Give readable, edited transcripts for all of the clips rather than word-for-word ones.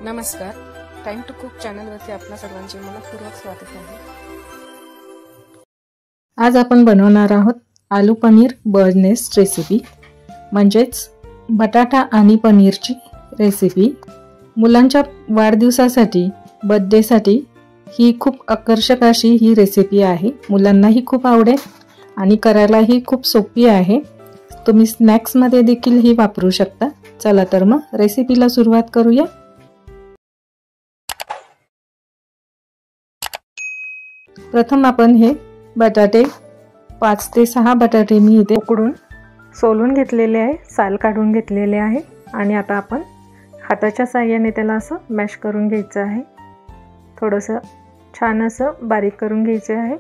नमस्कार, time to cook चॅनलवरती आपल्या सर्वांचे मनपूर्वक स्वागत आहे। आज आपण बनवणार आहोत आलू पनीर बर्नेस्ट रेसिपी, म्हणजेच बटाटा आणि पनीरची रेसिपी। मुलांच्या वाढदिवसासाठी, बर्थडेसाठी ही खूप आकर्षक अशी ही रेसिपी आहे। मुलांनाही खूप आवडेल आणि करायलाही खूप सोपी आहे। तुम्ही स्नॅक्स मध्ये देखील ही वापरू शकता। चला तर मग रेसिपीला सुरुवात करूया। प्रथम आपण हे बटाटे 5 ते 6 बटाटे मी इथे उकडून सोलून घेतलेले आहे, साल काढून घेतलेले आहे आणि आता आपण हाताच्या साहाय्याने त्याला असं मॅश करून घ्यायचं आहे। थोडंसं छान असं बारीक करून घ्यायचं आहे।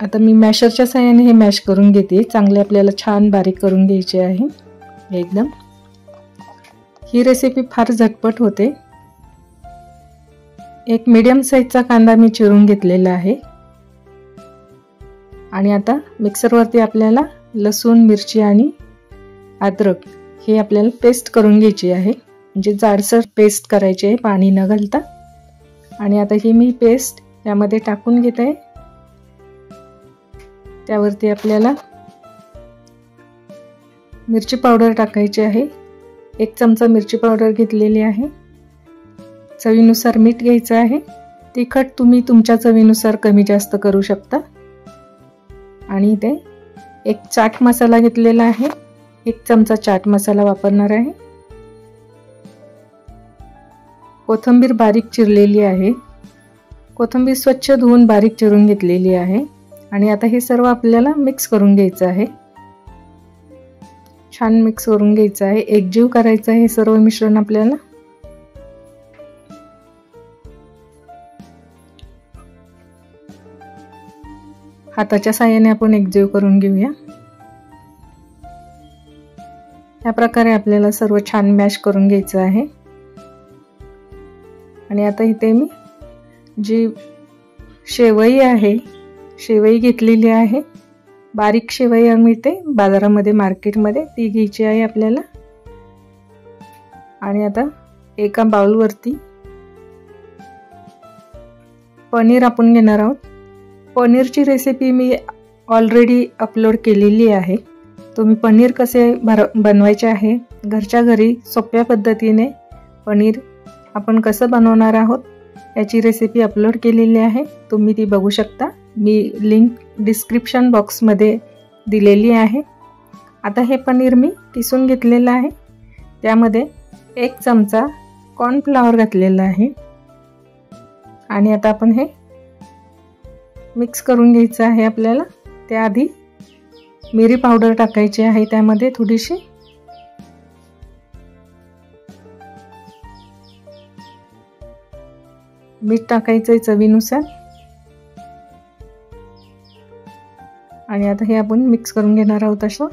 आता मी मॅशरच्या साहाय्याने हे मॅश करून घेते। चांगले आपल्याला छान बारीक करून घ्यायचे आहे एकदम। ही रेसिपी फार झटपट होते। एक मीडियम साइजचा कांदा मी चिरून घेतलेला आहे आणि आता मिक्सरवरती आपल्याला लसूण, मिरची आणि अद्रक हे आपल्याला पेस्ट करून घ्यायची आहे, म्हणजे जाडसर पेस्ट करायची आहे पाणी न घालता। आणि आता ही मी पेस्ट यामध्ये टाकून घेते। त्यावरती आपल्याला मिरची पावडर टाकायची आहे। 1 चमचा मिरची पावडर घेतलेली आहे। चवीनुसार मीठ घ्यायचं आहे। तिखट तुम्ही तुमच्या चवीनुसार कमी जास्त करू शकता। आणि इथे 1 चाट मसाला घेतलेला आहे। 1 चमचा चाट मसाला वापरणार आहे। कोथिंबीर बारीक चिरलेली आहे। कोथिंबीर स्वच्छ धुवून बारीक चिरून घेतलेली आहे। आणि आता हे सर्व आपल्याला मिक्स करून घ्यायचं आहे। छान मिक्स करून घ्यायचं आहे, एकजीव करायचं आहे हे सर्व मिश्रण आपल्याला। हाताच्या साहाय्याने आपण एकजीव करून घेऊया। या प्रकारे आपल्याला सर्व छान मॅश करून घ्यायचं आहे। आणि आता इथे मी जी शेवई आहे, शेवई घेतलेली आहे। बारीक शेवई मिळते बाजारामध्ये, मार्केटमध्ये, ती घ्यायची आहे आपल्याला। आणि आता एका बाउलवरती पनीर आपण घेणार आहोत। पनीरची रेसिपी मी ऑलरेडी अपलोड केलेली आहे। तुम्ही पनीर कसे बनवायचे आहे घरच्या घरी सोप्या पद्धतीने पनीर आपण कसं बनवणार आहोत याची रेसिपी अपलोड केलेली आहे, तुम्ही ती बघू शकता। मी लिंक डिस्क्रिप्शन बॉक्समध्ये दिलेली आहे। आता हे पनीर मी किसून घेतलेलं आहे। त्यामध्ये 1 चमचा कॉर्नफ्लॉवर घातलेला आहे। आणि आता आपण हे मिक्स करून घ्यायचं आहे आपल्याला। त्याआधी मिरी पावडर टाकायची आहे त्यामध्ये थोडीशी। मीठ टाकायचं आहे चवीनुसार। आणि आता हे आपण मिक्स करून घेणार आहोत असं।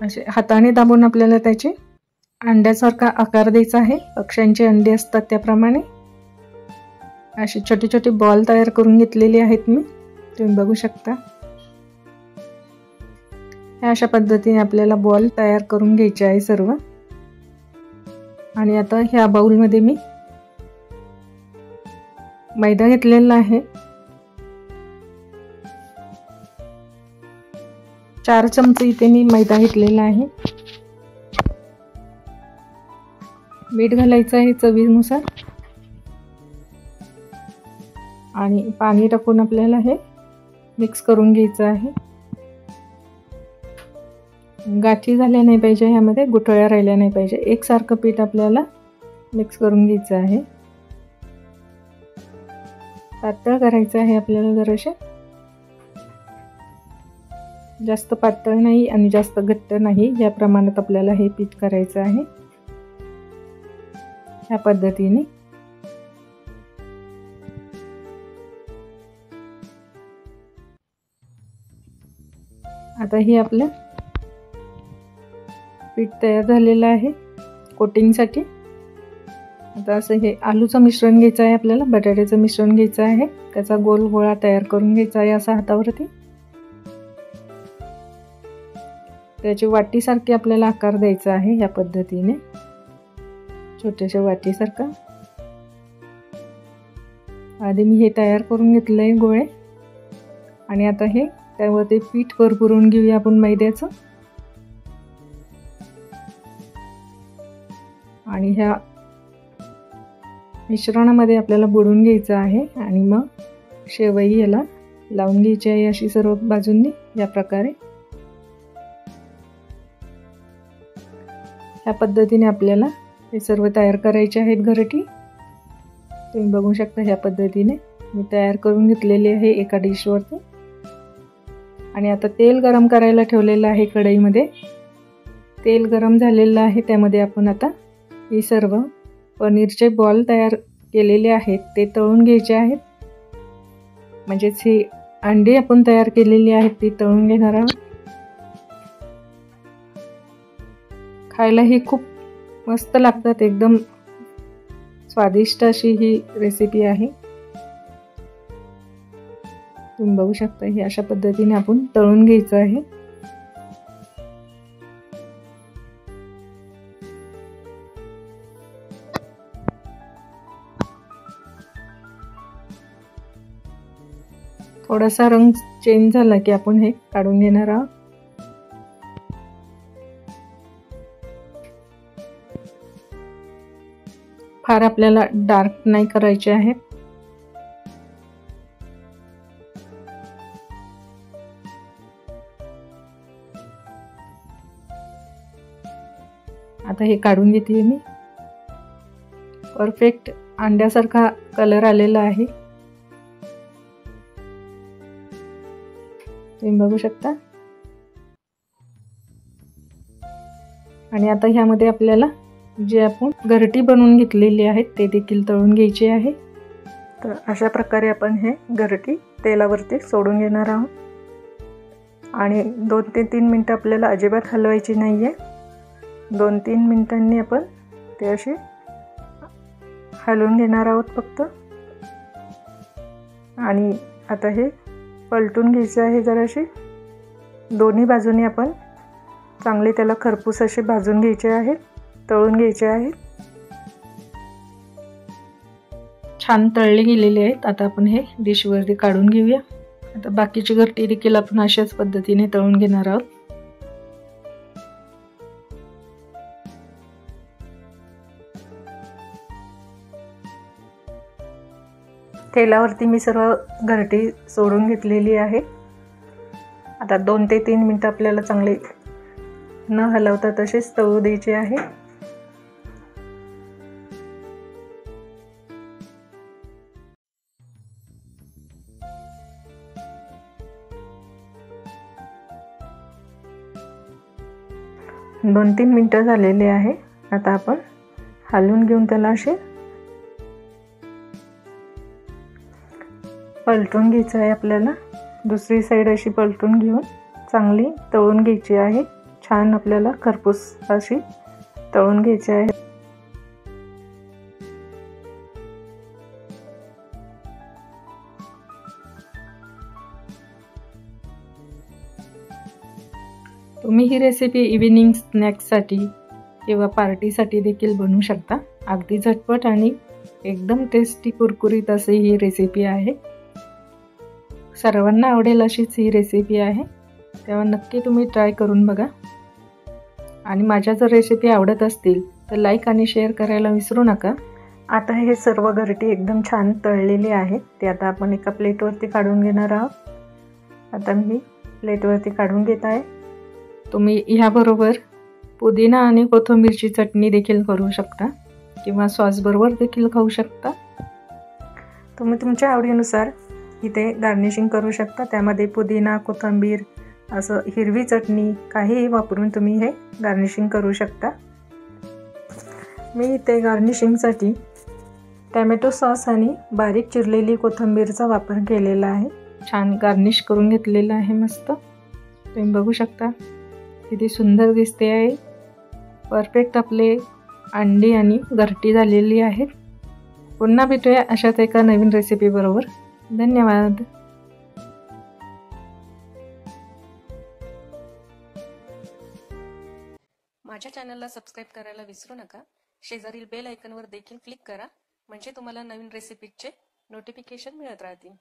असे हाताने दाबून आपल्याला त्याचे अंड्यासारखा आकार द्यायचा आहे। पक्ष्यांचे अंडे असतात त्याप्रमाणे असे छोटे छोटे बॉल तयार करून घेतलेले आहेत मी, तुम्ही बघू शकता। अशा पद्धतीने आपल्याला बॉल तयार करून घ्यायचे आहे सर्व। आणि आता ह्या बाउलमध्ये मी मैदा घेतलेला आहे। 4 चमचे इथे मी मैदा घेतलेला आहे। मीठ घालायचं आहे चवीनुसार आणि पाणी टाकून आपल्याला हे मिक्स करून घ्यायचं आहे। गाठी झाल्या नाही पाहिजे, ह्यामध्ये गुठळ्या राहिल्या नाही पाहिजे। एकसारखं पीठ आपल्याला मिक्स करून घ्यायचं आहे। पातळ करायचं आहे आपल्याला जराशे, जास्त पातळ नाही आणि जास्त घट्ट नाही, या प्रमाणात आपल्याला हे पीठ करायचं आहे। या पद्धतीने आता हे आपलं पीठ तयार झालेलं आहे कोटिंगसाठी। आता असं हे आलूचं मिश्रण घ्यायचं आहे आपल्याला, बटाट्याचं मिश्रण घ्यायचं आहे। त्याचा गोल गोळा तयार करून घ्यायचा आहे असा हातावरती। त्याची वाटीसारखी आपल्याला आकार द्यायचा आहे या पद्धतीने, छोट्याशा वाटीसारखा. आधी मी हे तयार करून घेतलं आहे गोळे आणि आता हे त्यावरती पीठ भरभरून घेऊया आपण मैद्याचं. आणि ह्या मिश्रणामध्ये आपल्याला बुडवून घ्यायचं आहे आणि मग शेवई याला लावून घ्यायची आहे अशी सर्व बाजूंनी या प्रकारे. ह्या पद्धतीने आपल्याला हे सर्व तयार करायचे आहेत घरटी. तुम्ही बघू शकता ह्या पद्धतीने मी तयार करून घेतलेली आहे एका डिशवरती. आणि आता तेल गरम करायला ठेवलेलं आहे कढईमध्ये. तेल गरम झालेलं आहे, त्यामध्ये आपण आता हे सर्व पनीरचे बॉल तयार केलेले आहेत ते तळून घ्यायचे आहेत. म्हणजेच ही अंडी आपण तयार केलेली आहेत ती तळून घेणार आहोत. खायला ही खूप मस्त लागतात, एकदम स्वादिष्ट अशी ही रेसिपी आहे. तुम्ही बघू शकता ही अशा पद्धतीने आपण तळून घ्यायचं आहे. थोडासा रंग चेंज झाला की आपण हे काढून घेणार आहोत. फार आपल्याला डार्क नाही करायचे आहे. आता हे काढून घेते मी. परफेक्ट अंड्यासारखा कलर आलेला आहे, तुम्ही बघू शकता. आणि आता ह्यामध्ये आपल्याला जे आपण घरटी बनवून घेतलेली आहेत ते देखील तळून घ्यायचे आहे. तर अशा प्रकारे आपण हे घरटी तेलावरती सोडून घेणार आहोत. आणि 2 ते 3 मिनटं आपल्याला अजिबात हलवायची नाही आहे. 2-3 मिनिटांनी आपण ते असे हलवून घेणार आहोत फक्त. आणि आता हे पलटून घ्यायचे आहे जराशी. दोन्ही बाजूने आपण चांगले त्याला खरपूस असे भाजून घ्यायचे आहेत, तळून घ्यायचे आहेत. छान तळले गेलेले आहेत. आता आपण हे डिशवरती काढून घेऊया. आता बाकीची घरटी देखील आपण अशाच पद्धतीने तळून घेणार आहोत. तेलावरती मी सर्व घरटी सोडून घेतलेली आहे. आता 2 ते 3 मिनिटं आपल्याला चांगले न हलवता तसेच तळू द्यायचे आहे. दोन 3 मिनिटं झालेले आहे. आता आपण हलवून घेऊन त्याला असे पलटून घ्यायचं आहे. आपल्याला दुसरी साईड अशी पलटून घेऊन चांगली तळून घ्यायची आहे. छान आपल्याला खरपूस अशी तळून घ्यायची आहे. तुम्ही ही रेसिपी इव्हिनिंग स्नॅक्ससाठी किंवा पार्टीसाठी देखील बनवू शकता. अगदी झटपट आणि एकदम टेस्टी कुरकुरीत अशी ही रेसिपी आहे. सर्वांना आवडेल अशीच ही रेसिपी आहे, तेव्हा नक्की तुम्ही ट्राय करून बघा. आणि माझ्या जर रेसिपी आवडत असतील तर लाईक आणि शेअर करायला विसरू नका. आता हे सर्व घरटी एकदम छान तळलेली आहेत. ते आता आपण एका प्लेटवरती काढून घेणार आहोत. आता मी प्लेटवरती काढून घेत आहे. तुम्ही ह्याबरोबर पुदिना आणि कोथिंबीरची चटणी देखील करू शकता किंवा सॉसबरोबर देखील खाऊ शकता. तुम्ही तुमच्या आवडीनुसार इथे गार्निशिंग करू शकता. त्यामध्ये पुदिना, कोथिंबीर, असं हिरवी चटणी काहीही वापरून तुम्ही हे गार्निशिंग करू शकता. मी इथे गार्निशिंगसाठी टॅमॅटो सॉस आणि बारीक चिरलेली कोथिंबीरचा वापर केलेला आहे. छान गार्निश करून घेतलेलं आहे मस्त. तुम्ही बघू शकता किती सुंदर दिसते आहे. परफेक्ट आपले अंडी आणि घरटी झालेली आहेत. पुन्हा भेटूया अशाच एका नवीन रेसिपी बरोबर. धन्यवाद. माझ्या चॅनलला सबस्क्राईब करायला विसरू नका. शेजारील बेल आयकॉनवर देखील क्लिक करा, म्हणजे तुम्हाला नवीन रेसिपीचे नोटिफिकेशन मिळत राहतील.